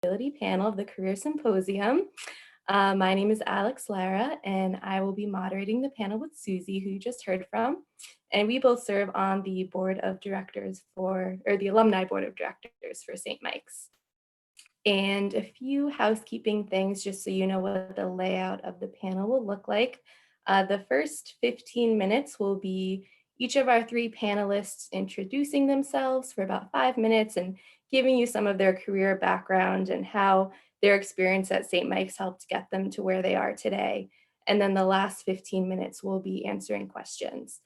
panel of the Career Symposium. My name is Alex Lara, and I will be moderating the panel with Susie, who you just heard from. And we both serve on the board of directors or the alumni board of directors for St. Mike's. And a few housekeeping things, just so you know what the layout of the panel will look like. The first 15 minutes will be each of our three panelists introducing themselves for about 5 minutes and giving you some of their career background and how their experience at St. Mike's helped get them to where they are today. And then the last 15 minutes will be answering questions.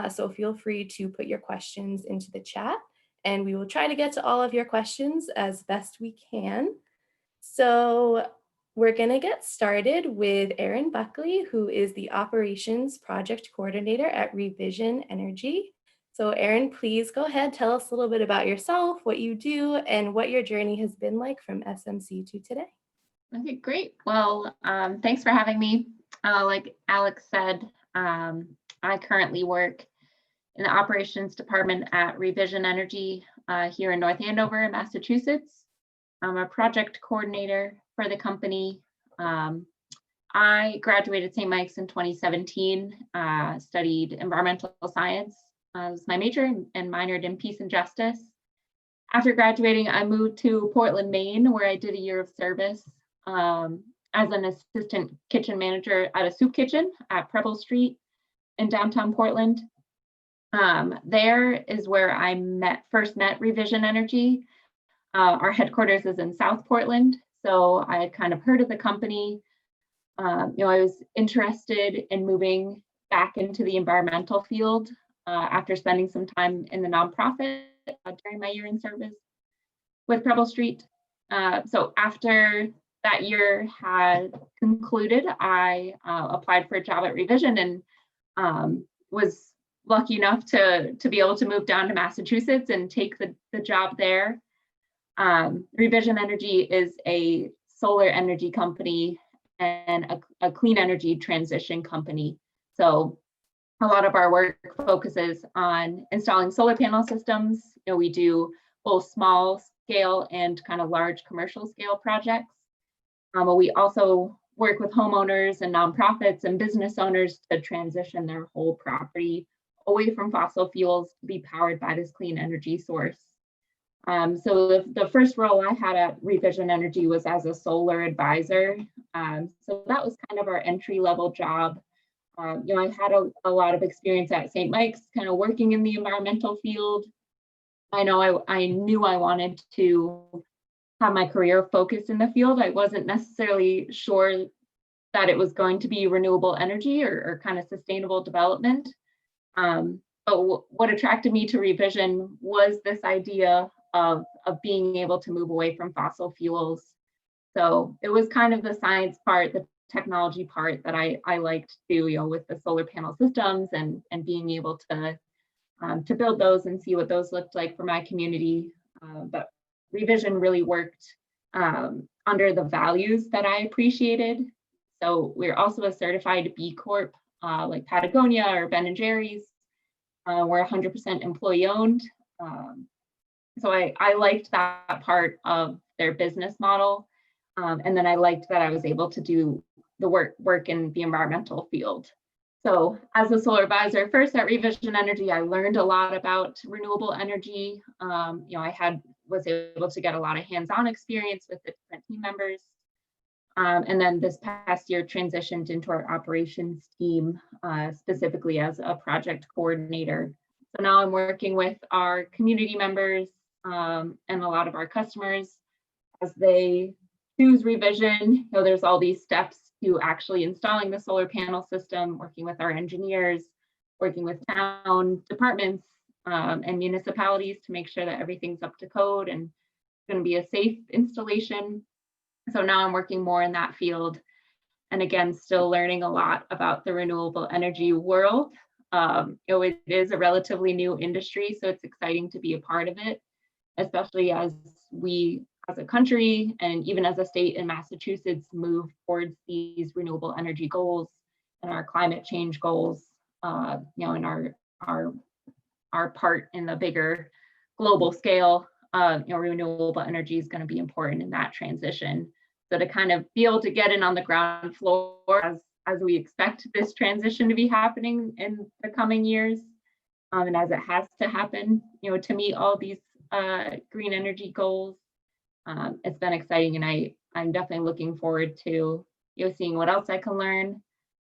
So feel free to put your questions into the chat, and we will try to get to all of your questions as best we can. So we're going to get started with Erin Buckley, who is the Operations Project Coordinator at Revision Energy. So Erin, please go ahead, tell us a little bit about yourself, what you do, and what your journey has been like from SMC to today. Okay, great. Well, thanks for having me. Like Alex said, I currently work in the operations department at Revision Energy here in North Andover, Massachusetts. I'm a project coordinator for the company. I graduated St. Mike's in 2017, studied environmental science as my major and minored in peace and justice. After graduating, I moved to Portland, Maine, where I did a year of service as an assistant kitchen manager at a soup kitchen at Preble Street in downtown Portland. There is where I first met Revision Energy. Our headquarters is in South Portland, so I had kind of heard of the company. I was interested in moving back into the environmental field after spending some time in the nonprofit during my year in service with Preble Street. So after that year had concluded, I applied for a job at Revision and was lucky enough to be able to move down to Massachusetts and take the job there. Revision Energy is a solar energy company and a clean energy transition company. So a lot of our work focuses on installing solar panel systems. We do both small scale and kind of large commercial scale projects. We also work with homeowners and nonprofits and business owners to transition their whole property away from fossil fuels to be powered by this clean energy source. So the first role I had at Revision Energy was as a solar advisor. So that was kind of our entry-level job. I had a lot of experience at St. Mike's, kind of working in the environmental field. I knew I wanted to have my career focused in the field. I wasn't necessarily sure that it was going to be renewable energy or kind of sustainable development. But what attracted me to Revision was this idea of being able to move away from fossil fuels. So it was kind of the science part, the technology part that I liked to do, with the solar panel systems and being able to build those and see what those looked like for my community. But Revision really worked under the values that I appreciated. So we're also a certified B Corp, like Patagonia or Ben & Jerry's. We're 100% employee owned. So I liked that part of their business model. And then I liked that I was able to do the work in the environmental field. So as a solar advisor, first at Revision Energy, I learned a lot about renewable energy. I was able to get a lot of hands-on experience with the different team members. And then this past year transitioned into our operations team, specifically as a project coordinator. So now I'm working with our community members and a lot of our customers as they choose Revision. There's all these steps to actually installing the solar panel system, working with our engineers, working with town departments and municipalities to make sure that everything's up to code and going to be a safe installation. So now I'm working more in that field. And again, still learning a lot about the renewable energy world. It is a relatively new industry, so it's exciting to be a part of it, especially as we, as a country and even as a state in Massachusetts, move towards these renewable energy goals and our climate change goals, and our part in the bigger global scale renewable energy is going to be important in that transition. So to kind of be able to get in on the ground floor as we expect this transition to be happening in the coming years, and as it has to happen, to meet all these green energy goals, it's been exciting, and I'm definitely looking forward to seeing what else I can learn.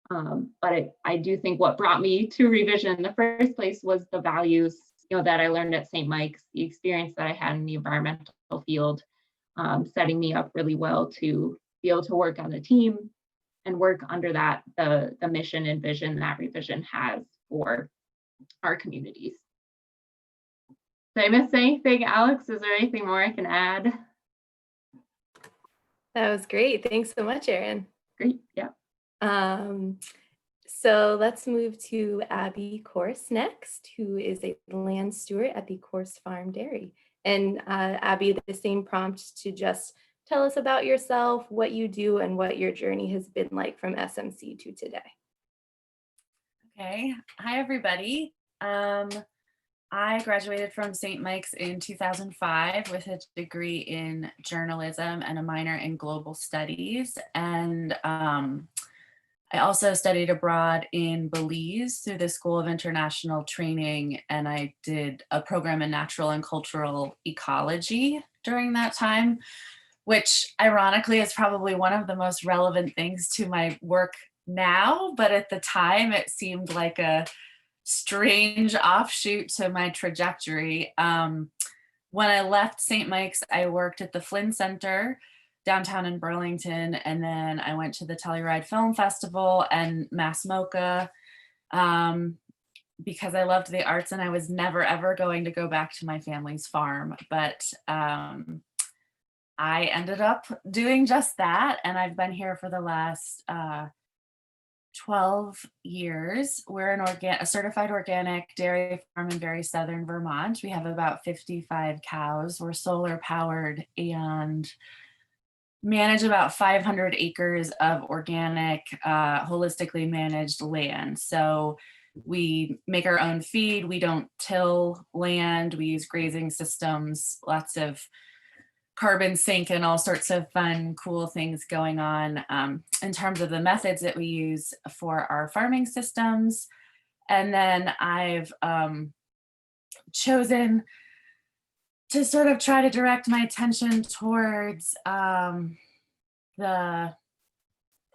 But I do think what brought me to Revision in the first place was the values that I learned at St. Mike's, the experience that I had in the environmental field, setting me up really well to be able to work on a team and work under the mission and vision that Revision has for our communities. Did I miss anything, Alex? Is there anything more I can add? That was great. Thanks so much, Erin. Great, yeah. So let's move to Abbie Corse next, who is a land steward at the Corse Farm Dairy. And Abbie, the same prompt to just tell us about yourself, what you do, and what your journey has been like from SMC to today. Okay, hi everybody. I graduated from St. Mike's in 2005 with a degree in journalism and a minor in global studies. And I also studied abroad in Belize through the School of International Training, and I did a program in natural and cultural ecology during that time, which ironically is probably one of the most relevant things to my work now, but at the time it seemed like a strange offshoot to my trajectory. When I left St. Mike's, I worked at the Flynn Center downtown in Burlington, and then I went to the Telluride Film Festival and Mass MoCA because I loved the arts, and I was never ever going to go back to my family's farm. But I ended up doing just that, and I've been here for the last 12 years. We're a certified organic dairy farm in very southern Vermont. We have about 55 cows. We're solar powered and manage about 500 acres of organic, holistically managed land. So we make our own feed. We don't till land. We use grazing systems, lots of carbon sink and all sorts of fun, cool things going on in terms of the methods that we use for our farming systems. And then I've chosen to sort of try to direct my attention towards the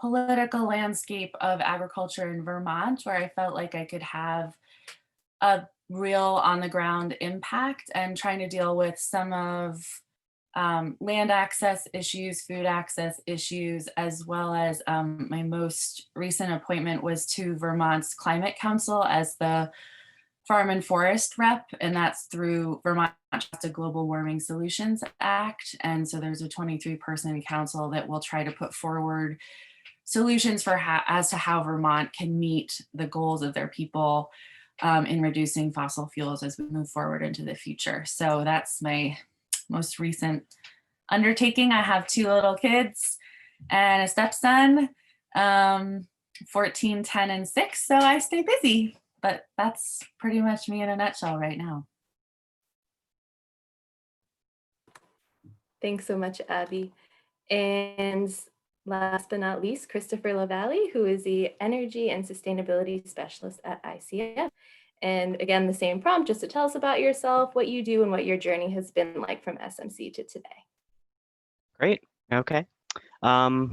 political landscape of agriculture in Vermont, where I felt like I could have a real on the ground impact, and trying to deal with some of land access issues, food access issues, as well as my most recent appointment was to Vermont's Climate Council as the Farm and Forest rep, and that's through Vermont Global Warming Solutions Act. And so there's a 23-person council that will try to put forward solutions for as to how Vermont can meet the goals of their people in reducing fossil fuels as we move forward into the future. So that's my most recent undertaking. I have 2 little kids and a stepson, 14, 10, and 6. So I stay busy, but that's pretty much me in a nutshell right now. Thanks so much, Abbie. And last but not least, Christopher Lavallee, who is the Energy and Sustainability Specialist at ICF. And again, the same prompt, just to tell us about yourself, what you do, and what your journey has been like from SMC to today. Great. Okay.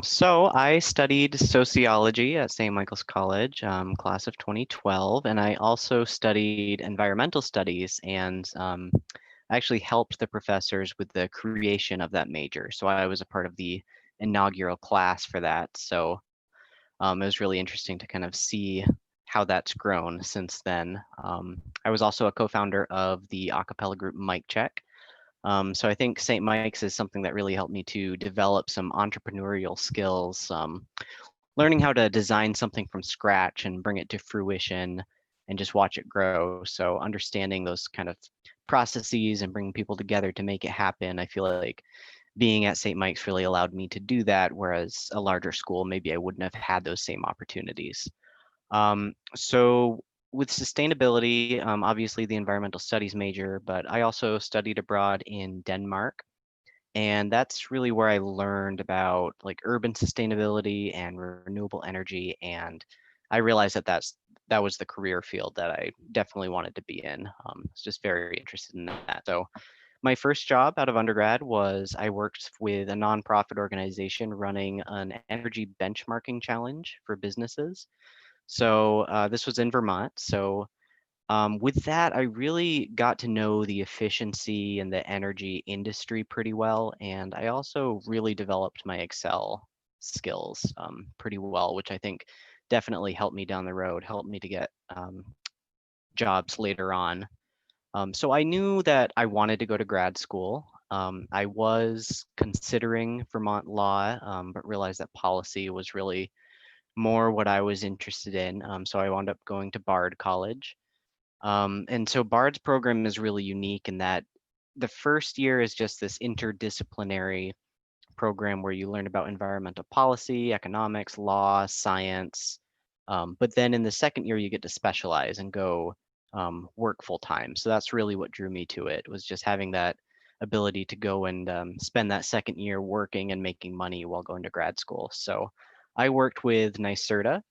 So I studied sociology at St. Michael's College, class of 2012, and I also studied environmental studies, and I actually helped the professors with the creation of that major. So I was a part of the inaugural class for that. So it was really interesting to kind of see how that's grown since then. I was also a co-founder of the a cappella group Mic Check. So I think St. Mike's is something that really helped me to develop some entrepreneurial skills, learning how to design something from scratch and bring it to fruition and just watch it grow. So understanding those kind of processes and bringing people together to make it happen, I feel like being at St. Mike's really allowed me to do that, whereas a larger school, maybe I wouldn't have had those same opportunities. So with sustainability, obviously the environmental studies major, but I also studied abroad in Denmark. And that's really where I learned about like urban sustainability and renewable energy. And I realized that that was the career field that I definitely wanted to be in. I was just very interested in that. So my first job out of undergrad was I worked with a nonprofit organization running an energy benchmarking challenge for businesses. So this was in Vermont. So with that, I really got to know the efficiency and the energy industry pretty well. And I also really developed my Excel skills pretty well, which I think definitely helped me down the road, helped me to get jobs later on. So I knew that I wanted to go to grad school. I was considering Vermont law, but realized that policy was really more what I was interested in. So I wound up going to Bard College. And so Bard's program is really unique in that the first year is just this interdisciplinary program where you learn about environmental policy, economics, law, science. But then in the second year, you get to specialize and go work full time. So that's really what drew me to it, was just having that ability to go and spend that second year working and making money while going to grad school. So I worked with NYSERDA,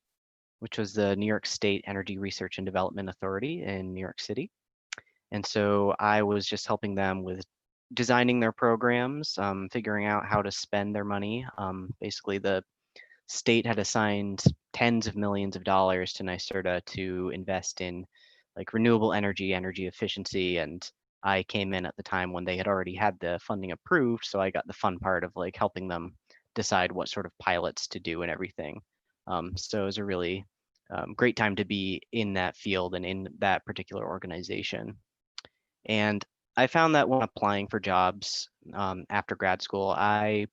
which was the New York State Energy Research and Development Authority in New York City. And so I was just helping them with designing their programs, figuring out how to spend their money. Basically, the state had assigned tens of millions of dollars to NYSERDA to invest in like renewable energy, energy efficiency. And I came in at the time when they had already had the funding approved. So I got the fun part of like helping them decide what sort of pilots to do and everything. So it was a really great time to be in that field and in that particular organization. And I found that when applying for jobs after grad school, I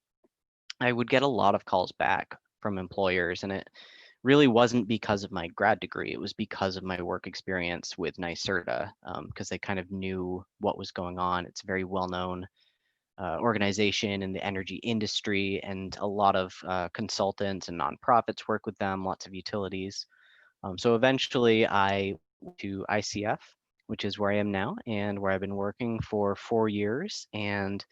would get a lot of calls back from employers, and it really wasn't because of my grad degree. It was because of my work experience with NYSERDA, because they kind of knew what was going on. It's a very well-known organization in the energy industry, and a lot of consultants and nonprofits work with them, lots of utilities. So eventually I went to ICF, which is where I am now and where I've been working for 4 years. And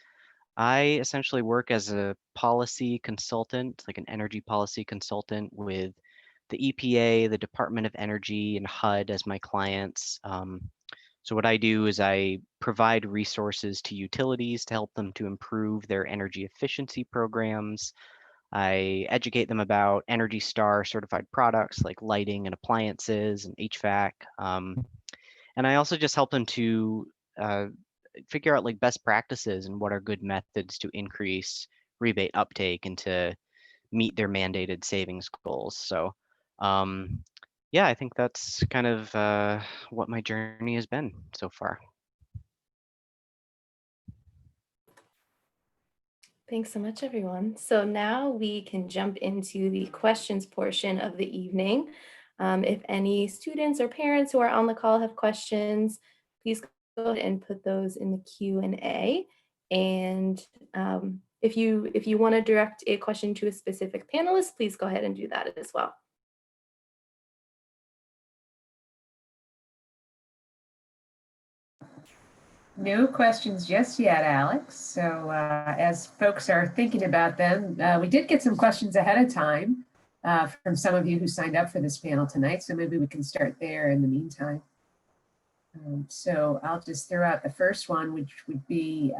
I essentially work as a policy consultant, like an energy policy consultant with the EPA, the Department of Energy, and HUD as my clients. So what I do is I provide resources to utilities to help them to improve their energy efficiency programs. I educate them about Energy Star certified products like lighting and appliances and HVAC. And I also just help them to uh, figure out like best practices and what are good methods to increase rebate uptake and to meet their mandated savings goals. So yeah, I think that's kind of what my journey has been so far. Thanks so much, everyone. So now we can jump into the questions portion of the evening. If any students or parents who are on the call have questions, please go ahead and put those in the Q&A. And if you want to direct a question to a specific panelist, please go ahead and do that as well. No questions just yet, Alex. So as folks are thinking about them, we did get some questions ahead of time from some of you who signed up for this panel tonight. So maybe we can start there in the meantime. So I'll just throw out the first one, which would be,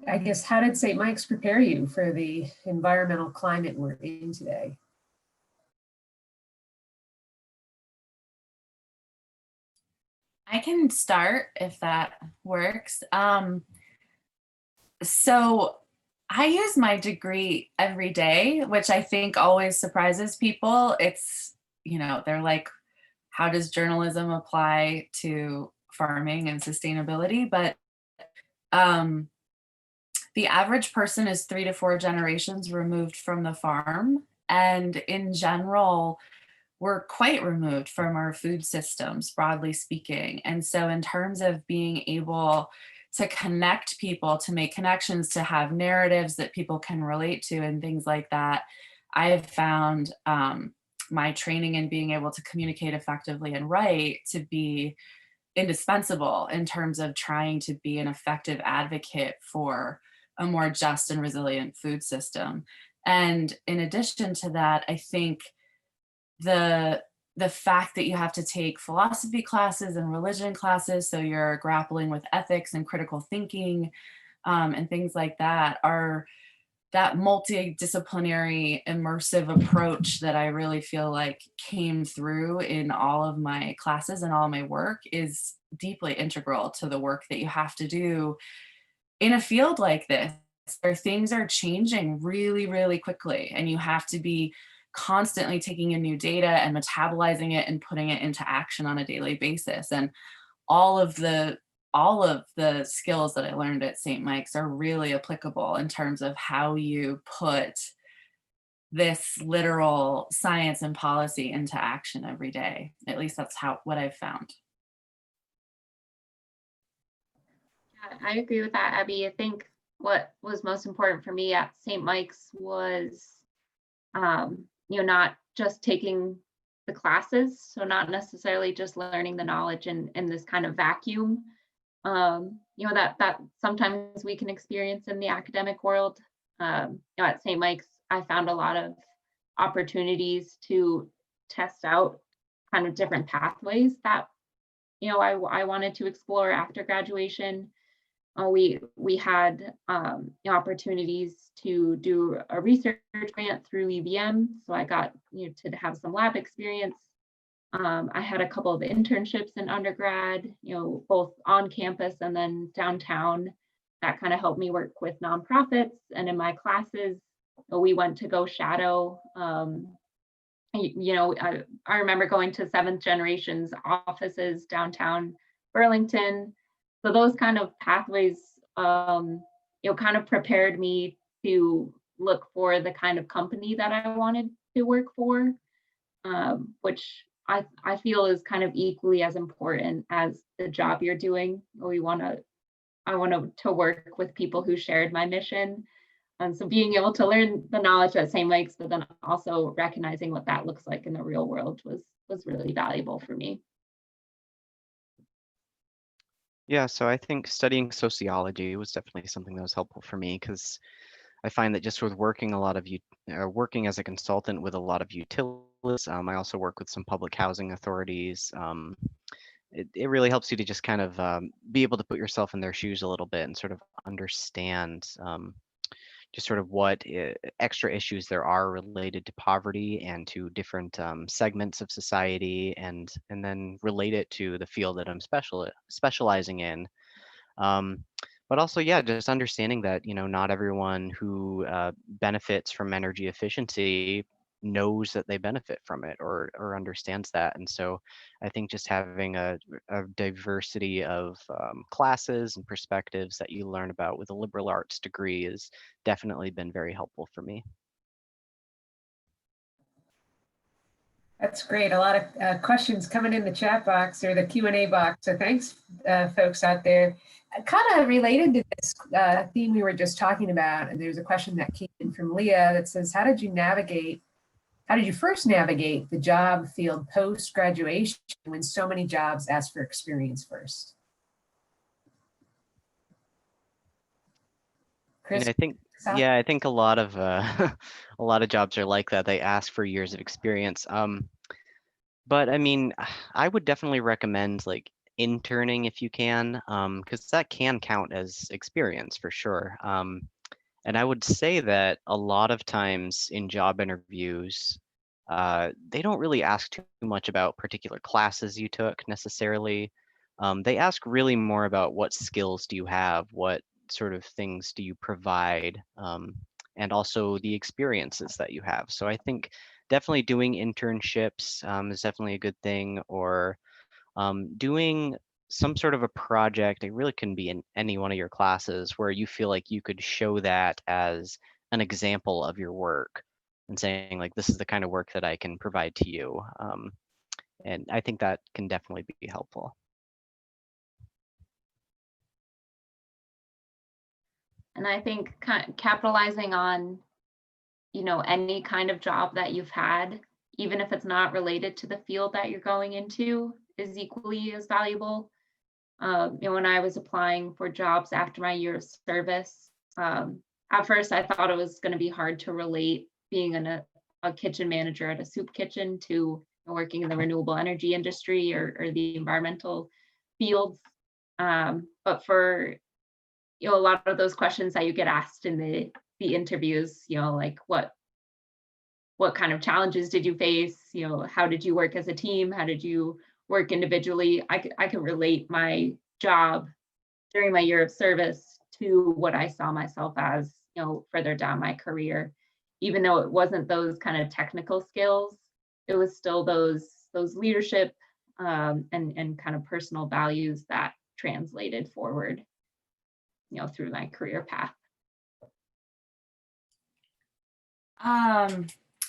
I guess, how did St. Mike's prepare you for the environmental climate we're in today? I can start if that works. So I use my degree every day, which I think always surprises people. It's, they're like, how does journalism apply to farming and sustainability? But the average person is 3 to 4 generations removed from the farm. And in general, we're quite removed from our food systems, broadly speaking. And so in terms of being able to connect people, to make connections, to have narratives that people can relate to and things like that, I have found my training in being able to communicate effectively and write to be indispensable in terms of trying to be an effective advocate for a more just and resilient food system. And in addition to that, I think the fact that you have to take philosophy classes and religion classes, so you're grappling with ethics and critical thinking and things like that, are that multidisciplinary immersive approach that I really feel like came through in all of my classes and all my work is deeply integral to the work that you have to do in a field like this, where things are changing really, really quickly, and you have to be constantly taking in new data and metabolizing it and putting it into action on a daily basis. And all of the skills that I learned at St. Mike's are really applicable in terms of how you put this literal science and policy into action every day. At least that's what I've found. I agree with that, Abby. I think what was most important for me at St. Mike's was, not just taking the classes, so not necessarily just learning the knowledge in this kind of vacuum, that sometimes we can experience in the academic world. At St. Mike's, I found a lot of opportunities to test out kind of different pathways that, I wanted to explore after graduation. We had opportunities to do a research grant through UVM, so I got to have some lab experience. I had a couple of internships in undergrad, both on campus and then downtown. That kind of helped me work with nonprofits. And in my classes, we went to go shadow. I remember going to Seventh Generation's offices downtown Burlington. So those kind of pathways, kind of prepared me to look for the kind of company that I wanted to work for, which I feel is kind of equally as important as the job you're doing. I want to work with people who shared my mission. And so being able to learn the knowledge at St. Mike's, but then also recognizing what that looks like in the real world was really valuable for me. Yeah, so I think studying sociology was definitely something that was helpful for me because I find that just with working working as a consultant with a lot of utilities, I also work with some public housing authorities. It really helps you to just kind of be able to put yourself in their shoes a little bit and sort of understand just sort of what extra issues there are related to poverty and to different segments of society, and then relate it to the field that I'm specializing in. But also, yeah, just understanding that not everyone who benefits from energy efficiency knows that they benefit from it or understands that. And so I think just having a diversity of classes and perspectives that you learn about with a liberal arts degree has definitely been very helpful for me. That's great. A lot of questions coming in the chat box or the Q&A box. So thanks, folks out there. Kind of related to this theme we were just talking about, and there's a question that came in from Leah that says, how did you first navigate the job field post-graduation when so many jobs ask for experience first? Chris? I think, yeah, I think a lot of a lot of jobs are like that. They ask for years of experience. But I mean, I would definitely recommend like interning if you can, because that can count as experience for sure. And I would say that a lot of times in job interviews, they don't really ask too much about particular classes you took necessarily. They ask really more about what skills do you have, what sort of things do you provide, and also the experiences that you have. So I think definitely doing internships is definitely a good thing, or doing some sort of a project. It really can be in any one of your classes where you feel like you could show that as an example of your work and saying like, this is the kind of work that I can provide to you. And I think that can definitely be helpful. And I think capitalizing on, any kind of job that you've had, even if it's not related to the field that you're going into, is equally as valuable. When I was applying for jobs after my year of service, at first I thought it was going to be hard to relate being a kitchen manager at a soup kitchen to working in the renewable energy industry or the environmental fields. But for a lot of those questions that you get asked in the interviews, like what kind of challenges did you face? How did you work as a team? How did you work individually? I could relate my job during my year of service to what I saw myself as, further down my career. Even though it wasn't those kind of technical skills, it was still those leadership and kind of personal values that translated forward, through my career path.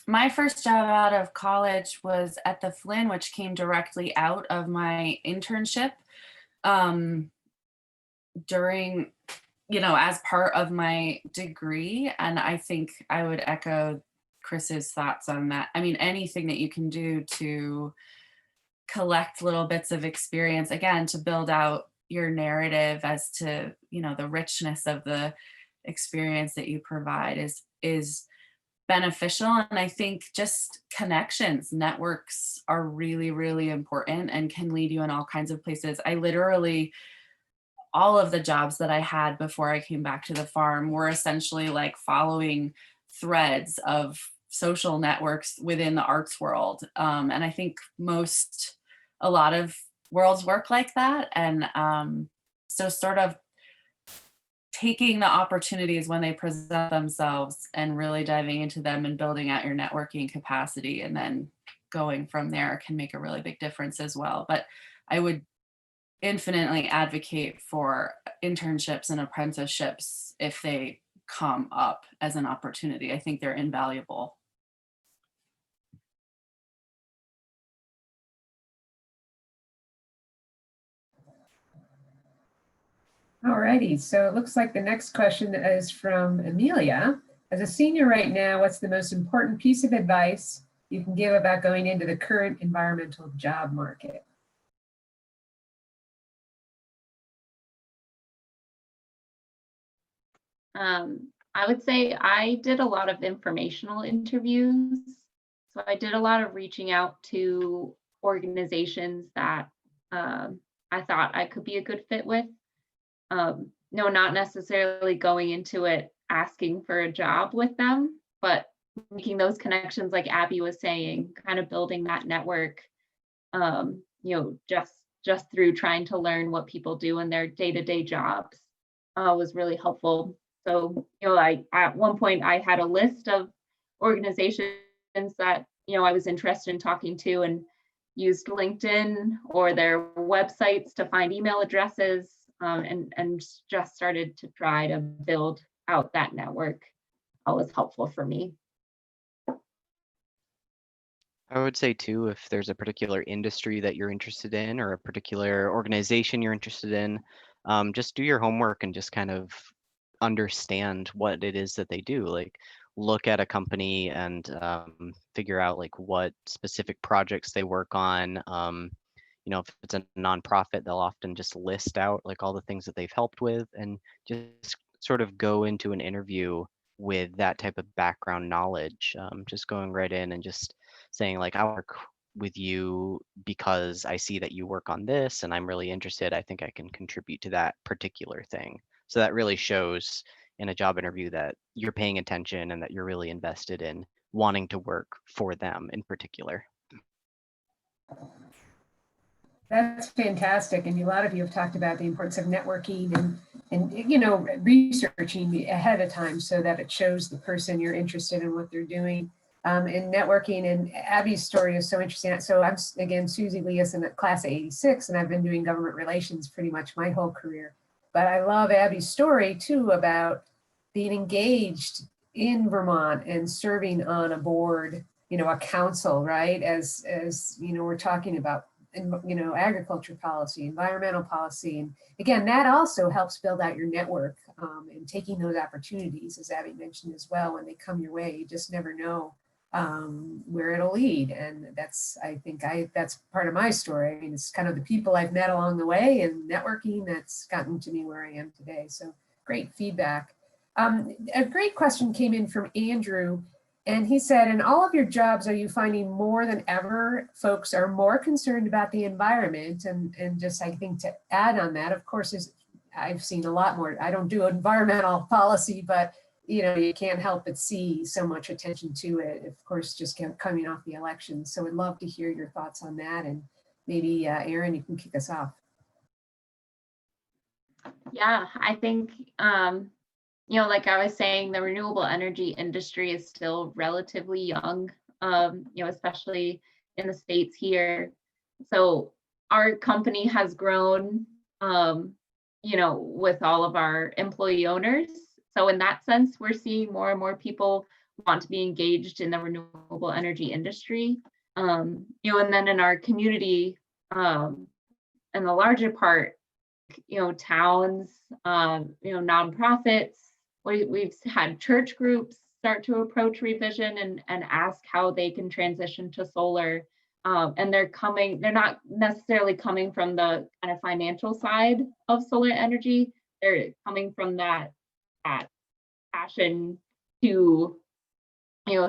My first job out of college was at the Flynn, which came directly out of my internship during, as part of my degree. And I think I would echo Chris's thoughts on that. I mean, anything that you can do to collect little bits of experience, again, to build out your narrative as to, the richness of the experience that you provide is beneficial. And I think just connections, networks are really, really important and can lead you in all kinds of places. I literally, all of the jobs that I had before I came back to the farm were essentially like following threads of social networks within the arts world. And I think a lot of worlds work like that. And so sort of taking the opportunities when they present themselves and really diving into them and building out your networking capacity and then going from there can make a really big difference as well. But I would infinitely advocate for internships and apprenticeships if they come up as an opportunity. I think they're invaluable. All righty, so it looks like the next question is from Amelia. As a senior right now, what's the most important piece of advice you can give about going into the current environmental job market? I would say I did a lot of informational interviews. So I did a lot of reaching out to organizations that I thought I could be a good fit with. No, not necessarily going into it asking for a job with them, but making those connections like Abbie was saying, kind of building that network, just through trying to learn what people do in their day-to-day jobs was really helpful. So, at one point I had a list of organizations that, I was interested in talking to and used LinkedIn or their websites to find email addresses and just started to try to build out that network. That was helpful for me. I would say too, if there's a particular industry that you're interested in or a particular organization you're interested in, just do your homework and just kind of understand what it is that they do. Like look at a company and figure out like what specific projects they work on. If it's a nonprofit, they'll often just list out like all the things that they've helped with and just sort of go into an interview with that type of background knowledge, just going right in and just saying like, I work with you because I see that you work on this and I'm really interested. I think I can contribute to that particular thing. So that really shows in a job interview that you're paying attention and that you're really invested in wanting to work for them in particular. That's fantastic. And a lot of you have talked about the importance of networking and researching ahead of time so that it shows the person you're interested in what they're doing. And networking, and Abbie's story is so interesting. So I'm, again, Susie Leas in class of 86, and I've been doing government relations pretty much my whole career. But I love Abbie's story too about being engaged in Vermont and serving on a board, a council, right? As we're talking about, agriculture policy, environmental policy. And again, that also helps build out your network and taking those opportunities, as Abbie mentioned as well, when they come your way. You just never know where it'll lead. And that's, I think that's part of my story. I mean, it's kind of the people I've met along the way and networking that's gotten to me where I am today. So great feedback. A great question came in from Andrew, and he said, in all of your jobs, are you finding more than ever folks are more concerned about the environment? And just, I think, to add on that, of course, I've seen a lot more. I don't do environmental policy, but you can't help but see so much attention to it, of course, just coming off the election. So I'd love to hear your thoughts on that. And maybe Erin, you can kick us off. Yeah, I think, like I was saying, the renewable energy industry is still relatively young, especially in the States here. So our company has grown, with all of our employee owners. So in that sense, we're seeing more and more people want to be engaged in the renewable energy industry. And then in our community, and the larger part, towns, nonprofits, we've had church groups start to approach Revision and ask how they can transition to solar. And they're not necessarily coming from the kind of financial side of solar energy. They're coming from that passion to,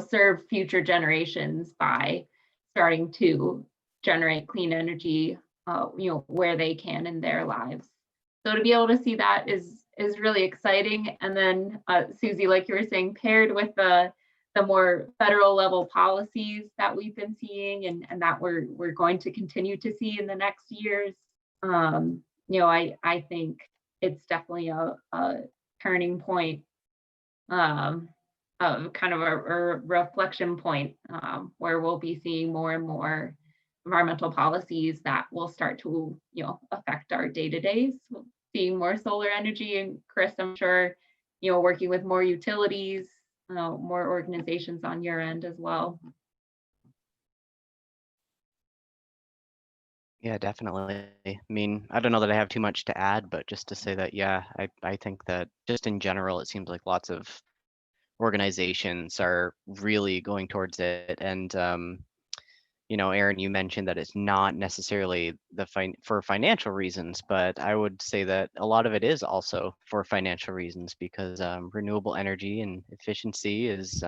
serve future generations by starting to generate clean energy, where they can in their lives. So to be able to see that is really exciting. And then Susie, like you were saying, paired with the more federal level policies that we've been seeing and that we're going to continue to see in the next years, I think it's definitely a turning point, kind of a reflection point, where we'll be seeing more and more environmental policies that will start to, affect our day-to-days. Seeing more solar energy, and Chris, I'm sure, working with more utilities, more organizations on your end as well. Yeah, definitely. I mean, I don't know that I have too much to add, but just to say that, yeah, I think that just in general, it seems like lots of organizations are really going towards it. And, Erin, you mentioned that it's not necessarily for financial reasons, but I would say that a lot of it is also for financial reasons because renewable energy and efficiency is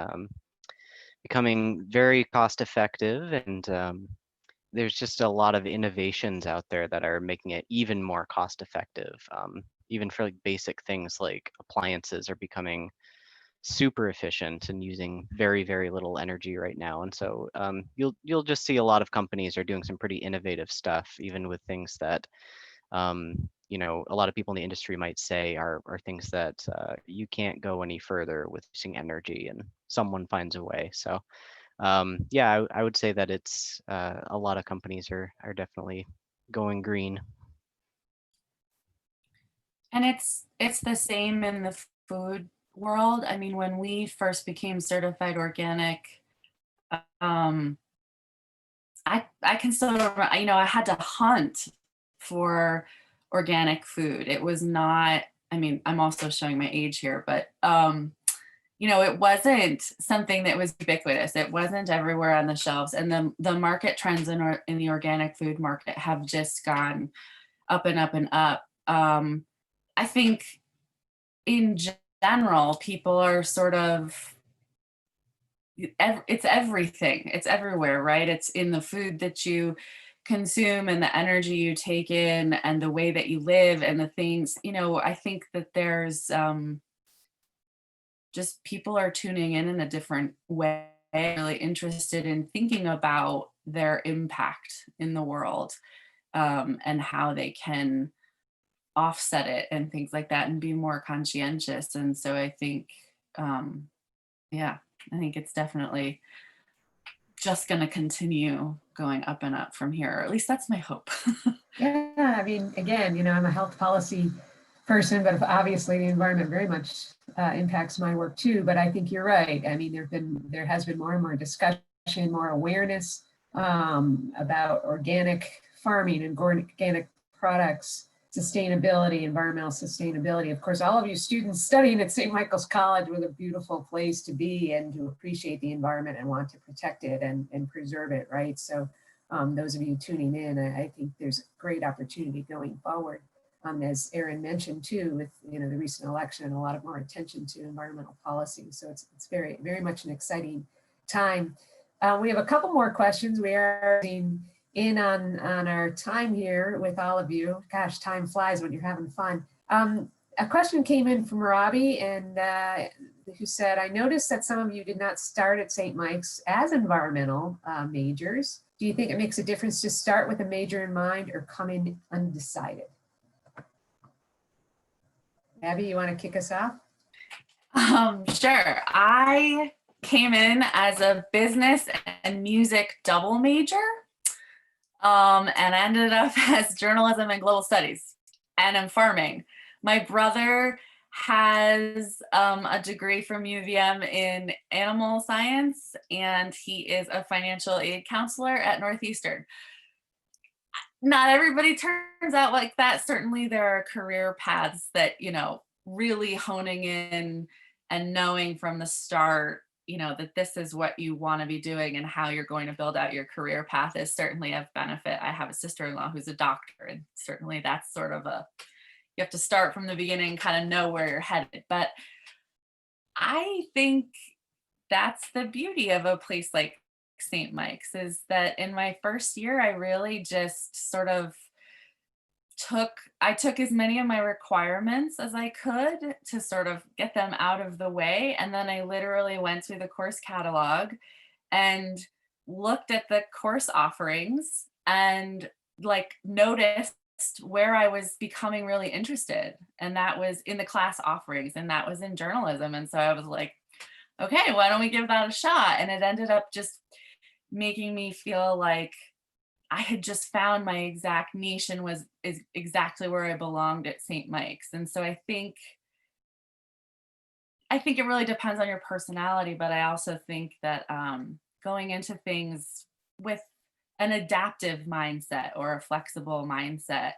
becoming very cost effective, and there's just a lot of innovations out there that are making it even more cost effective. Even for like basic things like appliances are becoming super efficient and using very, very little energy right now. And so you'll just see a lot of companies are doing some pretty innovative stuff, even with things that a lot of people in the industry might say are things that you can't go any further with using energy, and someone finds a way. So yeah, I would say that it's a lot of companies are definitely going green. And it's the same in the food world. I mean, when we first became certified organic, I can still remember, I had to hunt for organic food. It was not, I mean, I'm also showing my age here, but it wasn't something that was ubiquitous. It wasn't everywhere on the shelves. And the market trends in the organic food market have just gone up and up and up. I think in general, people are sort of, it's everything. It's everywhere, right? It's in the food that you consume and the energy you take in and the way that you live and the things, I think that there's just people are tuning in a different way, really interested in thinking about their impact in the world, and how they can offset it and things like that and be more conscientious. And so I think, I think it's definitely just going to continue going up and up from here, or at least that's my hope. Yeah, I mean, again, I'm a health policy person, but obviously the environment very much impacts my work too. But I think you're right. I mean, there has been more and more discussion, more awareness about organic farming and organic products. sustainability, environmental sustainability. Of course, all of you students studying at St. Michael's College, what a beautiful place to be and to appreciate the environment and want to protect it and preserve it, right? So those of you tuning in, I think there's a great opportunity going forward. As Erin mentioned too, with the recent election and a lot of more attention to environmental policy. So it's very, very much an exciting time. We have a couple more questions. We are in on our time here with all of you. Gosh, time flies when you're having fun. A question came in from Robbie and who said, I noticed that some of you did not start at St. Mike's as environmental majors. Do you think it makes a difference to start with a major in mind or come in undecided? Abbie, you want to kick us off? Sure. I came in as a business and music double major. And I ended up as journalism and global studies, and I'm farming. My brother has a degree from UVM in animal science, and he is a financial aid counselor at Northeastern. Not everybody turns out like that. Certainly there are career paths that, really honing in and knowing from the start, that this is what you want to be doing and how you're going to build out your career path is certainly of benefit. I have a sister-in-law who's a doctor, and certainly that's sort of you have to start from the beginning, kind of know where you're headed. But I think that's the beauty of a place like St. Mike's, is that in my first year, I really just sort of took as many of my requirements as I could to sort of get them out of the way. And then I literally went through the course catalog and looked at the course offerings and noticed where I was becoming really interested. And that was in the class offerings, and that was in journalism. And so I was like, okay, why don't we give that a shot? And it ended up just making me feel like I had just found my exact niche and is exactly where I belonged at St. Mike's. And so I think it really depends on your personality, but I also think that going into things with an adaptive mindset or a flexible mindset,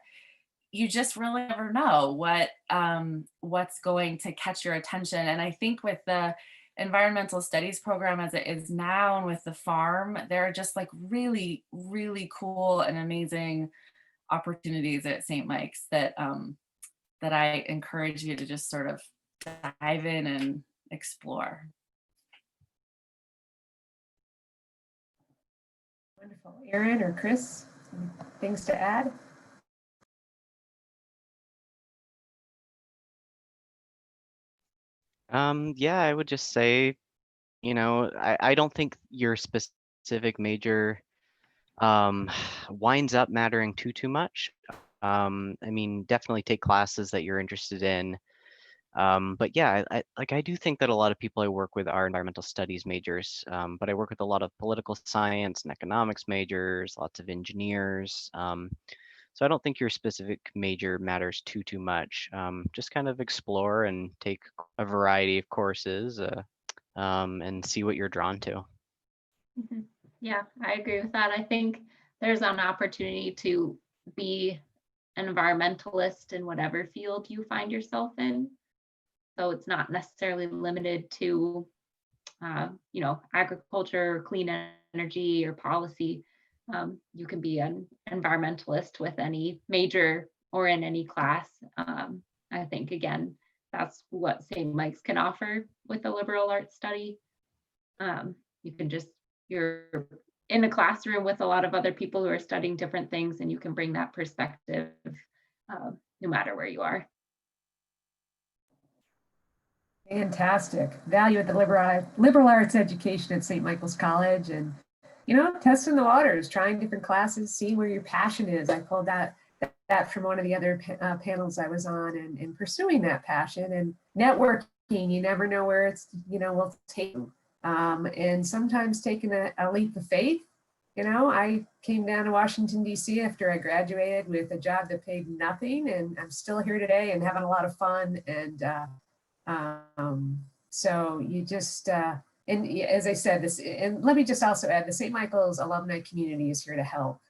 you just really never know what's going to catch your attention. And I think with the environmental studies program as it is now, and with the farm, there are just really, really cool and amazing opportunities at St. Mike's that I encourage you to just sort of dive in and explore. Wonderful. Erin or Chris, any things to add? Yeah, I would just say, I don't think your specific major winds up mattering too much. I mean, definitely take classes that you're interested in. But yeah, I do think that a lot of people I work with are environmental studies majors, but I work with a lot of political science and economics majors, lots of engineers. So I don't think your specific major matters too much. Just kind of explore and take a variety of courses and see what you're drawn to. Mhm. Yeah, I agree with that. I think there's an opportunity to be an environmentalist in whatever field you find yourself in. So it's not necessarily limited to, agriculture, clean energy, or policy. You can be an environmentalist with any major or in any class. I think, again, that's what St. Mike's can offer with the liberal arts study. You're in a classroom with a lot of other people who are studying different things, and you can bring that perspective no matter where you are. Fantastic. Value at the liberal arts education at St. Michael's College, and testing the waters, trying different classes, seeing where your passion is. I pulled that from one of the other panels I was on, and pursuing that passion and networking. You never know where it's will take you. And sometimes taking a leap of faith. I came down to Washington, D.C. after I graduated with a job that paid nothing, and I'm still here today and having a lot of fun. And so you just, and as I said, and let me just also add, the St. Michael's alumni community is here to help.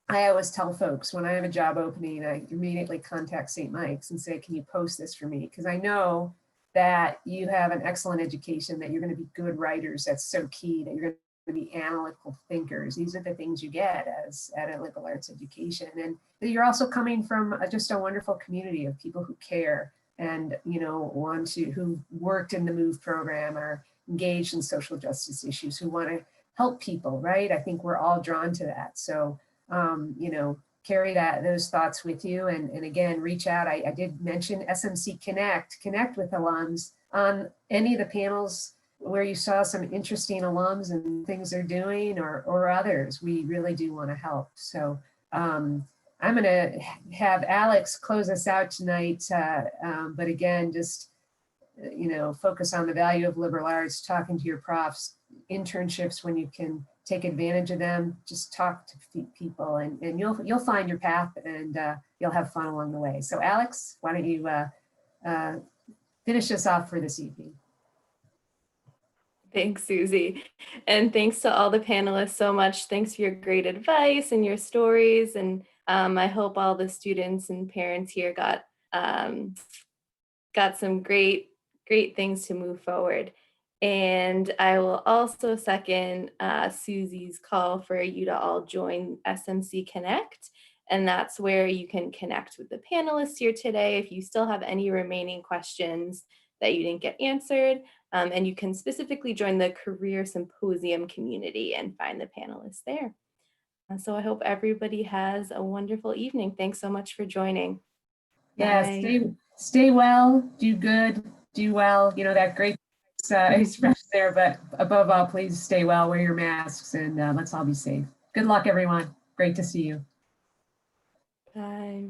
I always tell folks when I have a job opening, I immediately contact St. Mike's and say, can you post this for me? Because I know that you have an excellent education, that you're going to be good writers. That's so key, that you're going to be analytical thinkers. These are the things you get as at a liberal arts education. And you're also coming from just a wonderful community of people who care and, you know, who worked in the MOVE program or engaged in social justice issues, who want to help people, right? I think we're all drawn to that. So, you know, carry those thoughts with you. And again, reach out. I did mention SMC connect with alums on any of the panels where you saw some interesting alums and things they're doing, or others. We really do want to help. So I'm going to have Alex close us out tonight. But again, just, you know, focus on the value of liberal arts, talking to your profs, internships when you can take advantage of them. Just talk to people, and you'll find your path, and you'll have fun along the way. So Alex, why don't you finish us off for this evening? Thanks, Susie. And thanks to all the panelists so much. Thanks for your great advice and your stories. And I hope all the students and parents here got some great things to move forward. And I will also second Susie's call for you to all join SMC Connect. And that's where you can connect with the panelists here today if you still have any remaining questions that you didn't get answered. And you can specifically join the Career Symposium community and find the panelists there. So I hope everybody has a wonderful evening. Thanks so much for joining. Yeah, Bye. stay well, do good, do well. You know, that great expression there, but above all, please stay well, wear your masks, and let's all be safe. Good luck, everyone. Great to see you. Bye.